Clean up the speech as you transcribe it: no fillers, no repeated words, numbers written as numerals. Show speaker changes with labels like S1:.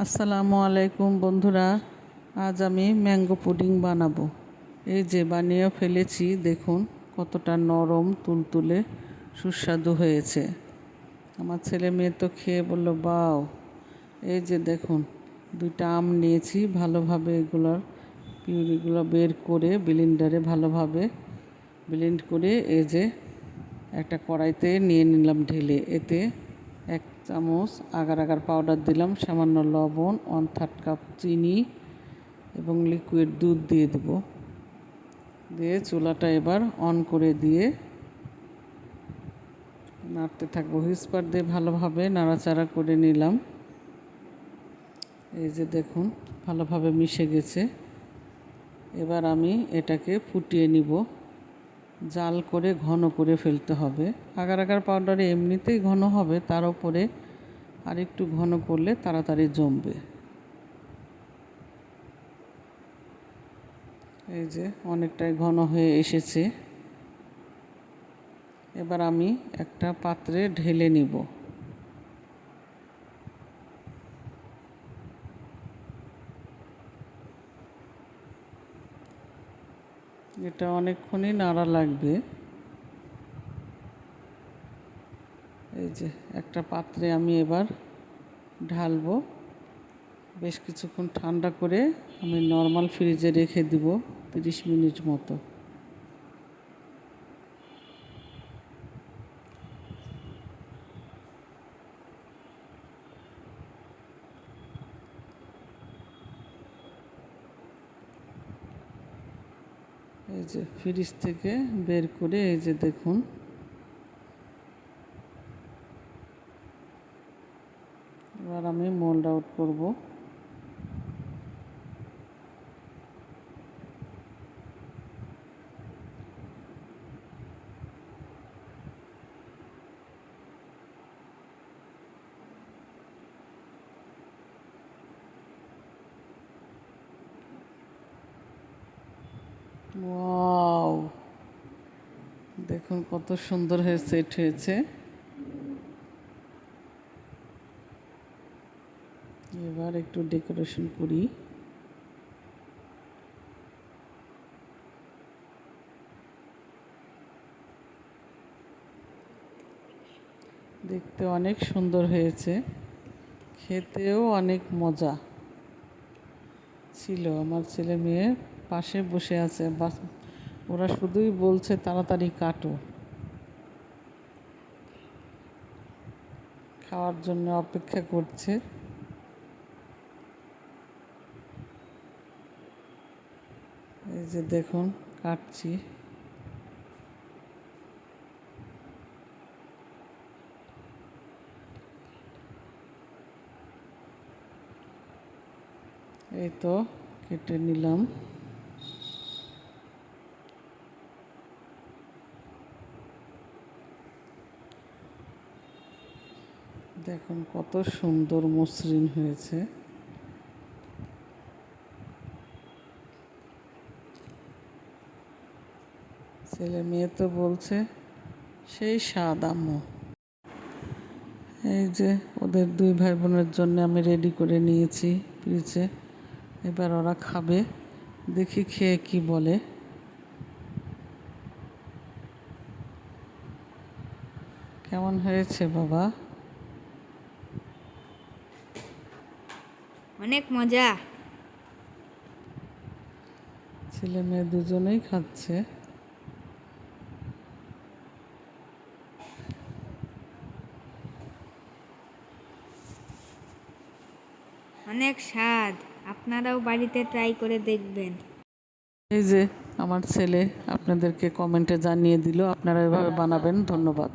S1: আসসালামু আলাইকুম বন্ধুরা, আজ আমি ম্যাঙ্গো পুডিং বানাবো। এই যে বানিয়ে ফেলেছি, দেখুন কতটা নরম তুলতুলে সুস্বাদু হয়েছে। আমার ছেলে মেয়ে তো খেয়ে বলল বাও। এই যে দেখুন, দুইটা আম নিয়েছি, ভালোভাবে এগুলোর পিউরিগুলো বের করে ব্লেন্ডারে ভালোভাবে ব্লেন্ড করে এই যে একটা কড়াইতে নিয়ে নিলাম ঢেলে। এতে 1 চামচ আগার আগার পাউডার দিলাম, সামান্য লবণ, 1/3 কাপ চিনি এবং লিকুইড দুধ দিয়ে দেব। দিয়ে চুলাটা এবার অন করে দিয়ে নাড়তে থাকবো। হুইস্পার দিয়ে ভালোভাবে নাড়াচাড়া করে নিলাম। এই যে দেখুন ভালোভাবে মিশে গেছে। এবার আমি এটাকে ফুটিয়ে নিব। জাল করে ঘন করে ফেলতে হবে। আগার আগার পাউডারে এমনিতেই ঘন হবে, তার উপরে আর একটু ঘন করলে তাড়াতাড়ি জমবে। এই যে অনেকটাই ঘন হয়ে এসেছে। এবার আমি একটা পাত্রে ঢেলে নিব। এটা অনেকক্ষণই নাড়া লাগবে। এই যে একটা পাত্রে আমি এবার ঢালবো। বেশ কিছুক্ষণ ঠান্ডা করে আমি নর্মাল ফ্রিজে রেখে দিব 30 মিনিট মতো। এই যে ফ্রিজ থেকে বের করে এই যে দেখুন, এবার আমি মোল্ড আউট করব। ওয়াও, দেখুন কত সুন্দর হয়ে সেট হয়েছে। এবার একটু ডেকোরেশন করি। দেখতে অনেক সুন্দর হয়েছে, খেতেও অনেক মজা ছিল। আমার ছেলে মেয়ে পাশে বসে আছে, ওরা শুধুই বলছে তাড়াতাড়ি কাটো, খাওয়ার জন্য অপেক্ষা করছে। এই যে দেখুন কাটছি। এই তো কেটে নিলাম। দেখুন কত সুন্দর মসৃণ হয়েছে। ছেলে মেয়ে তো বলছে সেই স্বাদ আম্মু। এই যে ওদের 2 ভাই বোনের জন্য আমি রেডি করে নিয়েছি ফ্রিজে। এবার ওরা খাবে, দেখি খেয়ে কি বলে। কেমন হয়েছে বাবা?
S2: অনেক মজা।
S1: ছেলে মেয়ে দুজনেই খাচ্ছে।
S2: অনেক স্বাদ। আপনারাও বাড়িতে ট্রাই করে দেখবেন।
S1: এই যে আমার ছেলে আপনাদেরকে কমেন্টে জানিয়ে দিল, আপনারা এভাবে বানাবেন। ধন্যবাদ।